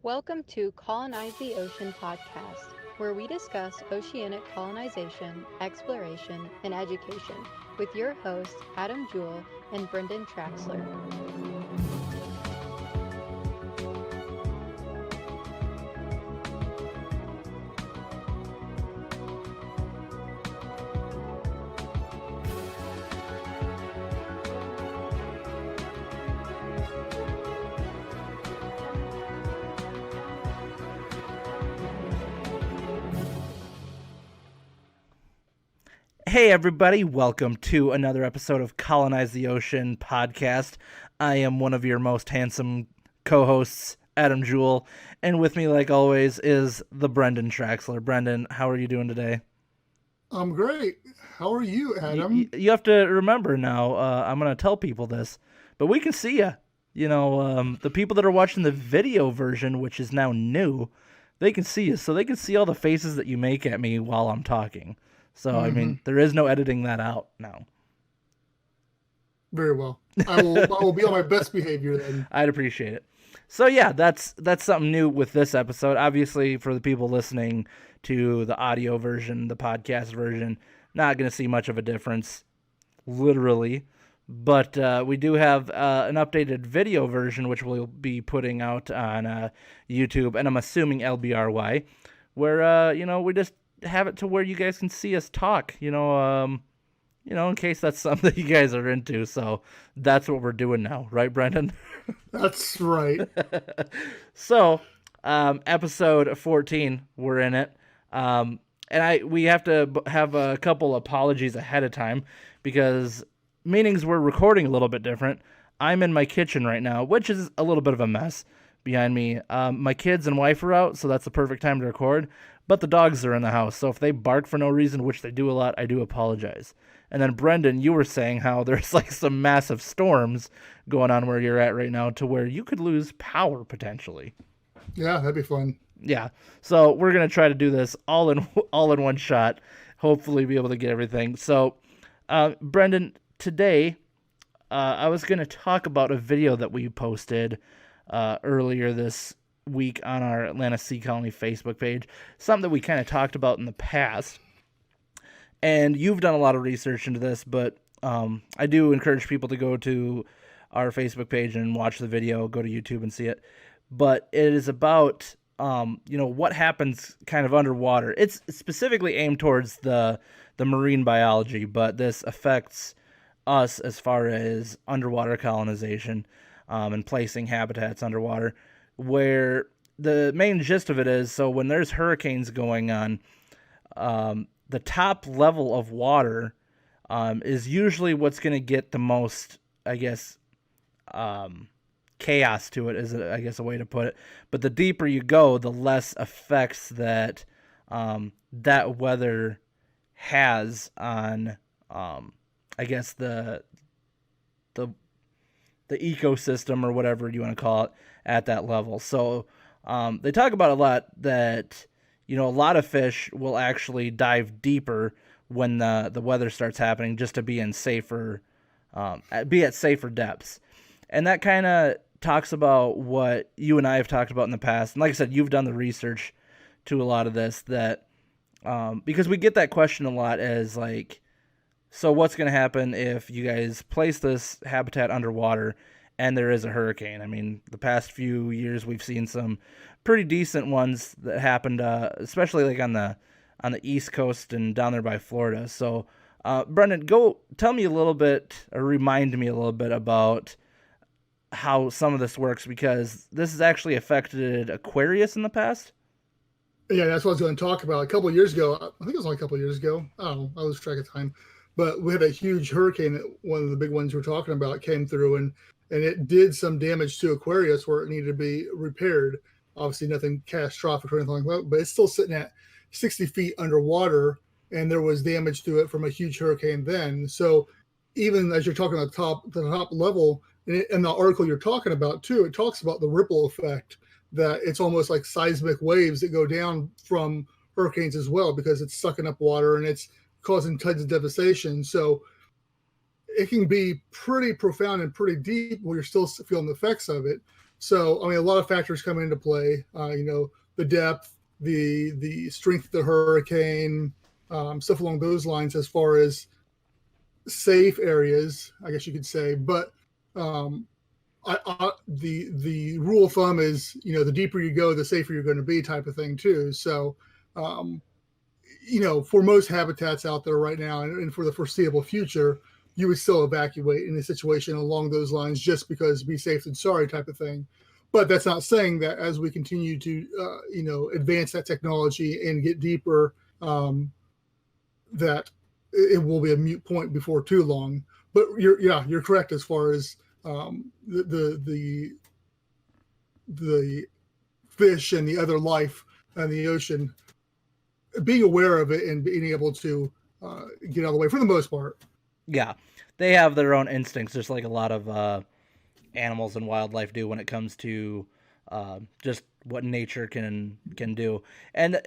Welcome to Colonize the Ocean podcast, where we discuss oceanic colonization, exploration, and education with your hosts Adam Jewell and Brendon Traxler. Hey everybody, welcome to another episode of Colonize the Ocean podcast. I am one of your most handsome co-hosts, Adam Jewell, and with me, like always, is the Brendon Traxler. Brendon, how are you doing today? I'm great. How are you, Adam? You have to remember now, I'm going to tell people this, but we can see you. The people that are watching the video version, which is now new, they can see you, so they can see all the faces that you make at me while I'm talking. So, I mean, there is no editing that out now. Very well. I will be on my best behavior then. I'd appreciate it. So, yeah, that's something new with this episode. Obviously, for the people listening to the audio version, the podcast version, not going to see much of a difference, literally. But we do have an updated video version, which we'll be putting out on YouTube, and I'm assuming LBRY, where, we just have it to where you guys can see us talk, in case that's something that you guys are into. So that's what we're doing now, right, Brendon? That's right. So, episode 14, we're in it. We have to have a couple apologies ahead of time because meanings we're recording a little bit different. I'm in my kitchen right now, which is a little bit of a mess behind me. My kids and wife are out, so that's the perfect time to record. But the dogs are in the house, so if they bark for no reason, which they do a lot, I do apologize. And then, Brendon, you were saying how there's like some massive storms going on where you're at right now to where you could lose power potentially. Yeah, that'd be fun. Yeah, so we're going to try to do this all in one shot, hopefully be able to get everything. So, Brendon, today I was going to talk about a video that we posted earlier this week on our Atlanta Sea Colony Facebook page, something that we kind of talked about in the past. And you've done a lot of research into this, but I do encourage people to go to our Facebook page and watch the video, go to YouTube and see it. But it is about, what happens kind of underwater. It's specifically aimed towards the marine biology, but this affects us as far as underwater colonization and placing habitats underwater, where the main gist of it is, so when there's hurricanes going on, the top level of water is usually what's going to get the most, I guess, chaos to it, is, I guess, a way to put it. But the deeper you go, the less effects that that weather has on, I guess, the ecosystem or whatever you want to call it at that level. So they talk about a lot that, a lot of fish will actually dive deeper when the weather starts happening just to be in safer, be at safer depths. And that kind of talks about what you and I have talked about in the past. And like I said, you've done the research to a lot of this, that because we get that question a lot as like, so what's going to happen if you guys place this habitat underwater and there is a hurricane? I mean, the past few years we've seen some pretty decent ones that happened, especially like on the East Coast and down there by Florida. So, Brendon, go tell me a little bit, or remind me a little bit about how some of this works, because this has actually affected Aquarius in the past. Yeah, that's what I was going to talk about. A couple of years ago, I think it was only a couple of years ago. I don't know. I lose track of time. But we had a huge hurricane, one of the big ones we're talking about, came through, and it did some damage to Aquarius where it needed to be repaired. Obviously, nothing catastrophic or anything like that, but it's still sitting at 60 feet underwater, and there was damage to it from a huge hurricane then. So even as you're talking at the top level, in the article you're talking about too, it talks about the ripple effect, that it's almost like seismic waves that go down from hurricanes as well, because it's sucking up water and it's causing tons of devastation. So it can be pretty profound and pretty deep where you're still feeling the effects of it. So, I mean, a lot of factors come into play. The depth, the strength of the hurricane, stuff along those lines as far as safe areas, I guess you could say. But the rule of thumb is, the deeper you go, the safer you're going to be, type of thing too. So, for most habitats out there right now, and for the foreseeable future, you would still evacuate in a situation along those lines, just because be safe than sorry type of thing. But that's not saying that as we continue to, advance that technology and get deeper, that it will be a moot point before too long. But you're correct as far as the fish and the other life in the ocean, being aware of it and being able to get out of the way for the most part. Yeah, they have their own instincts, just like a lot of animals and wildlife do when it comes to just what nature can do. And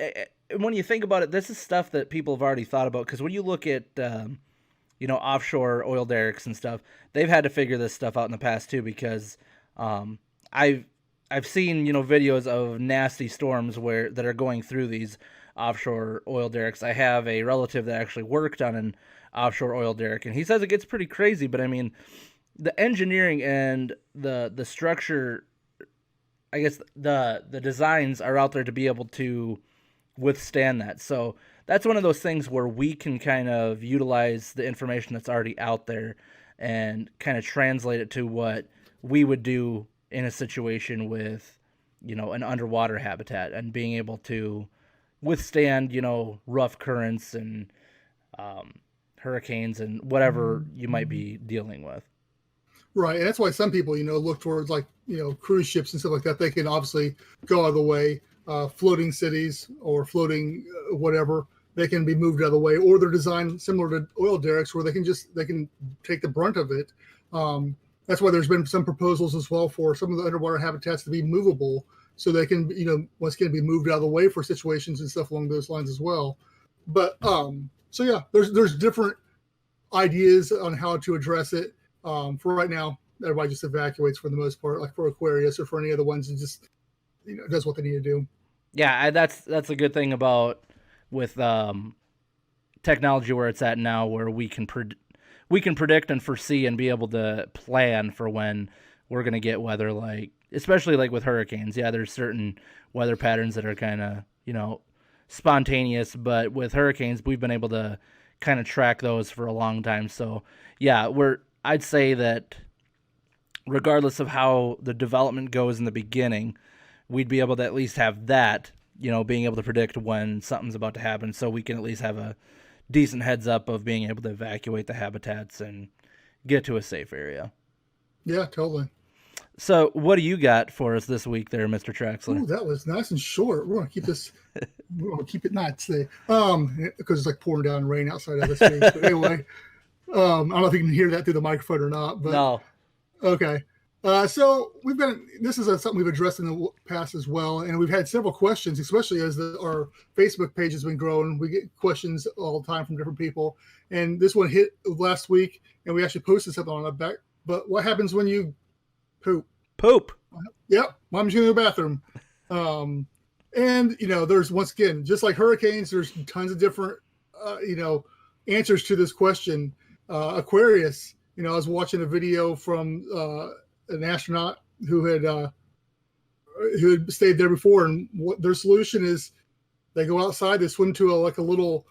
when you think about it, this is stuff that people have already thought about, because when you look at offshore oil derricks and stuff, they've had to figure this stuff out in the past too, because I've seen videos of nasty storms that are going through these offshore oil derricks. I have a relative that actually worked on an offshore oil derrick, and he says it gets pretty crazy. But I mean, the engineering and the structure, I guess the designs are out there to be able to withstand that. So that's one of those things where we can kind of utilize the information that's already out there and kind of translate it to what we would do in a situation with, an underwater habitat, and being able to withstand, rough currents and hurricanes and whatever you might be dealing with. Right. And that's why some people, look towards cruise ships and stuff like that. They can obviously go out of the way, floating cities or floating whatever. They can be moved out of the way, or they're designed similar to oil derricks where they can take the brunt of it. That's why there's been some proposals as well for some of the underwater habitats to be movable, so they can, once again, be moved out of the way for situations and stuff along those lines as well. But so yeah, there's different ideas on how to address it. For right now, everybody just evacuates for the most part, like for Aquarius or for any other ones, and just does what they need to do. Yeah, that's a good thing about with technology where it's at now, where we can predict and foresee and be able to plan for when we're going to get weather, like especially like with hurricanes. Yeah, there's certain weather patterns that are kind of spontaneous, but with hurricanes we've been able to kind of track those for a long time. So yeah, I'd say that regardless of how the development goes in the beginning, we'd be able to at least have that, being able to predict when something's about to happen, so we can at least have a decent heads up of being able to evacuate the habitats and get to a safe area. Yeah, totally. So what do you got for us this week there, Mr. Traxler? Ooh, that was nice and short. We're going to keep this, we're going to keep it nice today. Because it's like pouring down rain outside of this week. But anyway, I don't know if you can hear that through the microphone or not, but no. Okay. So this is something we've addressed in the past as well. And we've had several questions, especially as our Facebook page has been growing. We get questions all the time from different people. And this one hit last week, and we actually posted something on it back. But what happens when you poop? Poop. Yep. Mom's going to the bathroom. And, there's, once again, just like hurricanes, there's tons of different, answers to this question. Aquarius, I was watching a video from an astronaut who had stayed there before, and what their solution is, they go outside, they swim to a little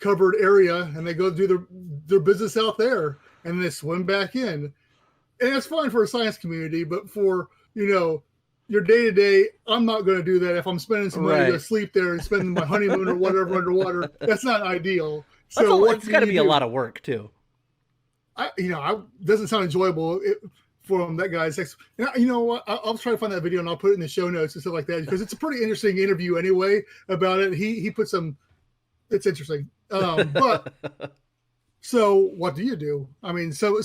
covered area, and they go do their business out there, and then they swim back in. And it's fine for a science community, but for your day to day, I'm not going to do that if I'm spending some money to sleep there and spending my honeymoon or whatever underwater. That's not ideal. So it's got to be a lot of work too. Doesn't sound enjoyable from that guy's. You know what? I'll try to find that video and I'll put it in the show notes and stuff like that, because it's a pretty interesting interview anyway about it. He put some. It's interesting. But so what do you do? I mean, so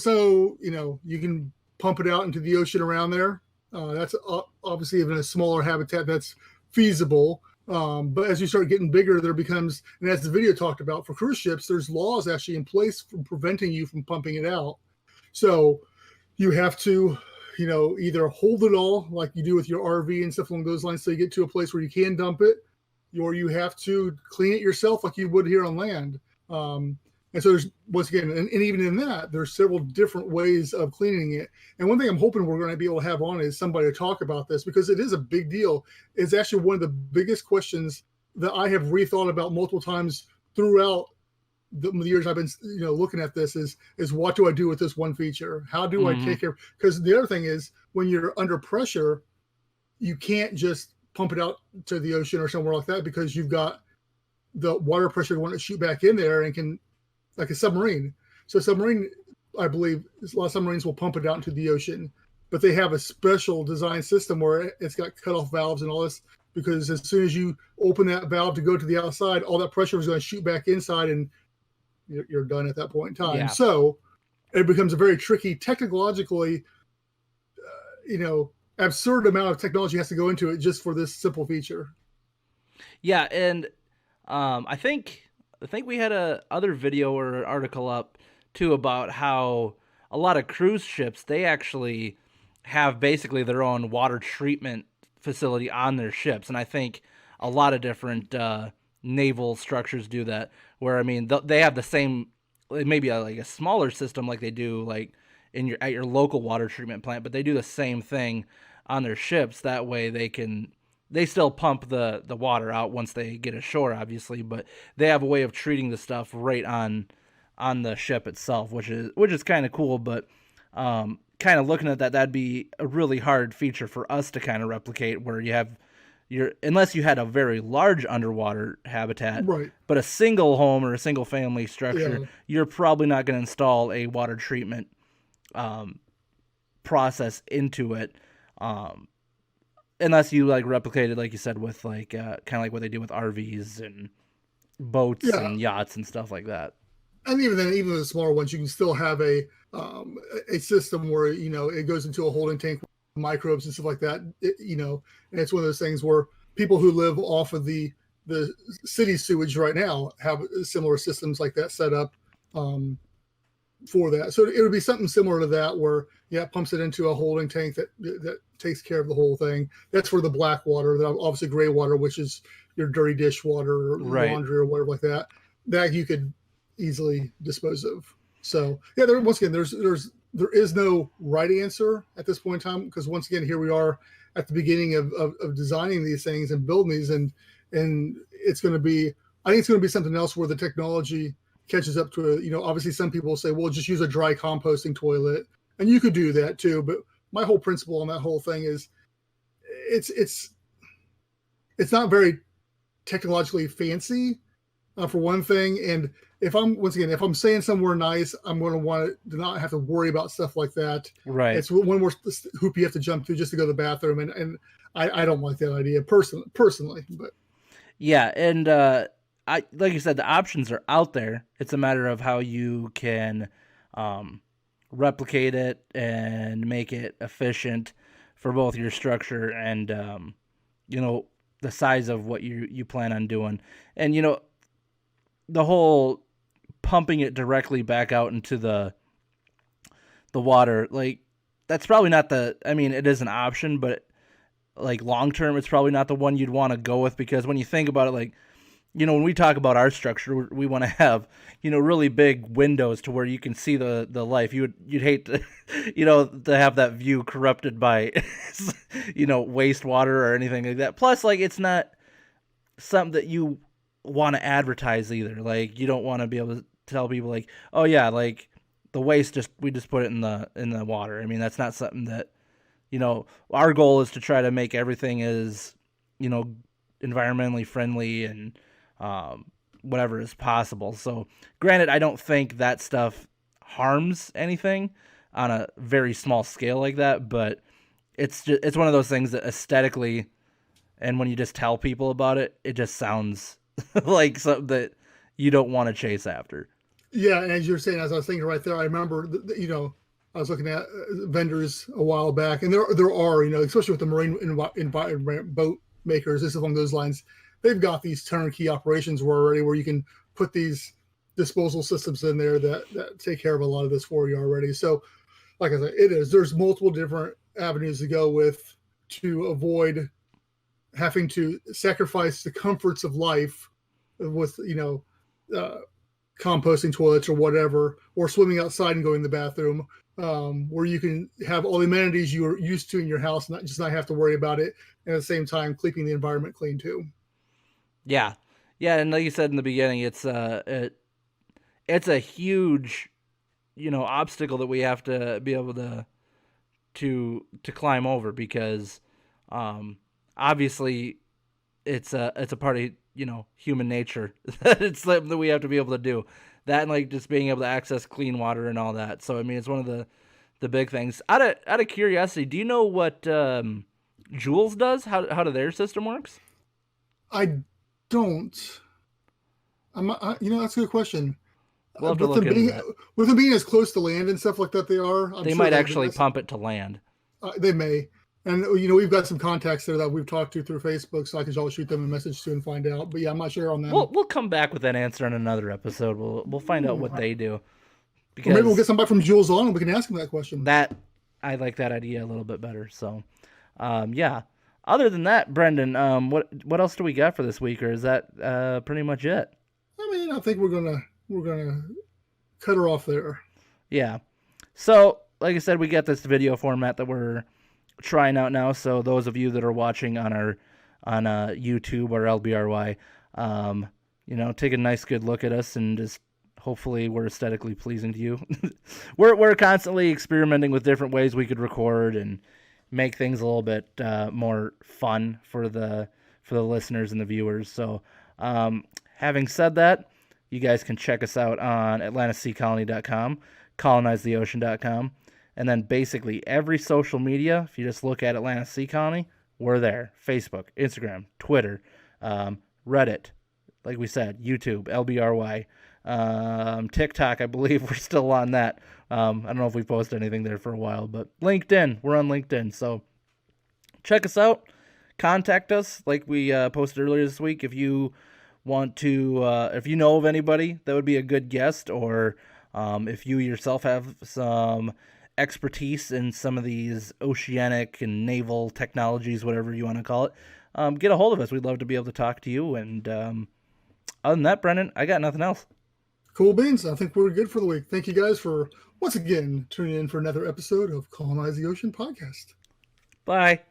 you can pump it out into the ocean around there. That's obviously even a smaller habitat that's feasible. But as you start getting bigger, there becomes, and as the video talked about for cruise ships, there's laws actually in place for preventing you from pumping it out. So you have to, either hold it all like you do with your RV and stuff along those lines, so you get to a place where you can dump it, or you have to clean it yourself like you would here on land. And so there's, once again, and even in that, there's several different ways of cleaning it. And one thing I'm hoping we're going to be able to have on is somebody to talk about this, because it is a big deal. It's actually one of the biggest questions that I have rethought about multiple times throughout the years I've been, looking at this is what do I do with this one feature? How do I take care? Because the other thing is, when you're under pressure, you can't just pump it out to the ocean or somewhere like that, because you've got the water pressure going to shoot back in there and can, like a submarine. So submarine, I believe a lot of submarines will pump it out into the ocean, but they have a special design system where it's got cutoff valves and all this, because as soon as you open that valve to go to the outside, all that pressure is going to shoot back inside and you're done at that point in time. Yeah. So it becomes a very tricky, technologically, absurd amount of technology has to go into it just for this simple feature. Yeah, and I think we had a other video or an article up too about how a lot of cruise ships, they actually have basically their own water treatment facility on their ships, and I think a lot of different naval structures do that, where they have the same, maybe like a smaller system like they do like at your local water treatment plant, but they do the same thing on their ships. That way they still pump the water out once they get ashore, obviously, but they have a way of treating the stuff right on the ship itself, which is kind of cool. But kind of looking at that'd be a really hard feature for us to kind of replicate, where you have unless you had a very large underwater habitat, right. But a single home or a single family structure, you're probably not going to install a water treatment process into it. Unless you like replicated, like you said, with like kind of like what they do with RVs and boats and yachts and stuff like that. And even then, even the smaller ones, you can still have a system where it goes into a holding tank with microbes and stuff like that. And it's one of those things where people who live off of the city sewage right now have similar systems like that set up for that. So it would be something similar to that, where it pumps it into a holding tank that takes care of the whole thing. That's for the black water. That obviously gray water, which is your dirty dishwater or laundry or whatever like that you could easily dispose of. So once again, there is no right answer at this point in time, because once again, here we are at the beginning of designing these things and building these, and it's going to be, I think it's going to be something else where the technology catches up to it. Obviously some people say, well, just use a dry composting toilet, and you could do that too. But my whole principle on that whole thing is it's not very technologically fancy, for one thing. And if I'm staying somewhere nice, I'm going to want to not have to worry about stuff like that. Right. It's one more hoop you have to jump through just to go to the bathroom. And I don't like that idea personally, but yeah. And, like you said, the options are out there. It's a matter of how you can replicate it and make it efficient for both your structure and the size of what you plan on doing. And the whole pumping it directly back out into the water, like that's probably not it is an option, but like long term it's probably not the one you'd want to go with, because when you think about it, like when we talk about our structure, we want to have, really big windows to where you can see the life. You'd hate to, to have that view corrupted by, wastewater or anything like that. Plus, like, it's not something that you want to advertise either. Like, you don't want to be able to tell people like, oh yeah, like the waste we just put it in the water. That's not something that, our goal is to try to make everything as, environmentally friendly and whatever is possible. So granted, I don't think that stuff harms anything on a very small scale like that, but it's one of those things that aesthetically, and when you just tell people about it, it just sounds like something that you don't want to chase after. Yeah, and as you're saying, as I was thinking right there, I remember I was looking at vendors a while back, and there are, especially with the marine environment boat makers, this is along those lines. They've got these turnkey operations where you can put these disposal systems in there that take care of a lot of this for you already. So, like I said, there's multiple different avenues to go with to avoid having to sacrifice the comforts of life with, composting toilets or whatever, or swimming outside and going to the bathroom, where you can have all the amenities you're used to in your house, not have to worry about it, and at the same time keeping the environment clean too. Yeah, and like you said in the beginning, it's a huge, obstacle that we have to be able to climb over, because obviously it's a part of human nature. It's something that we have to be able to do that, and like just being able to access clean water and all that. So I mean, it's one of the big things. Out of curiosity, do you know what Jules does? How their system works? I don't. That's a good question. We'll have to look into that. With them being as close to land and stuff like that they are, they might actually pump it to land. They may. And, we've got some contacts there that we've talked to through Facebook, so I can always shoot them a message to and find out. But yeah, I'm not sure on that. We'll come back with that answer in another episode. We'll find out what they do. Because or maybe we'll get somebody from Jules on and we can ask him that question. I like that idea a little bit better. So, yeah. Other than that, Brendon, what else do we got for this week, or is that pretty much it? I mean, I think we're gonna cut her off there. Yeah. So, like I said, we got this video format that we're trying out now. So those of you that are watching on YouTube or LBRY, take a nice good look at us, and just hopefully we're aesthetically pleasing to you. we're constantly experimenting with different ways we could record and make things a little bit more fun for the listeners and the viewers. So having said that, you guys can check us out on atlantaseacolony.com, colonizetheocean.com, and then basically every social media. If you just look at Atlanta Sea Colony, we're there. Facebook, Instagram, Twitter, Reddit, like we said, YouTube, LBRY, TikTok. I believe we're still on that. I don't know if we posted anything there for a while, but LinkedIn, we're on LinkedIn. So check us out. Contact us like we posted earlier this week. If you want to, if you know of anybody that would be a good guest, or if you yourself have some expertise in some of these oceanic and naval technologies, whatever you want to call it, get a hold of us. We'd love to be able to talk to you. And other than that, Brendon, I got nothing else. Cool beans. I think we're good for the week. Thank you guys for once again tuning in for another episode of Colonize the Ocean podcast. Bye.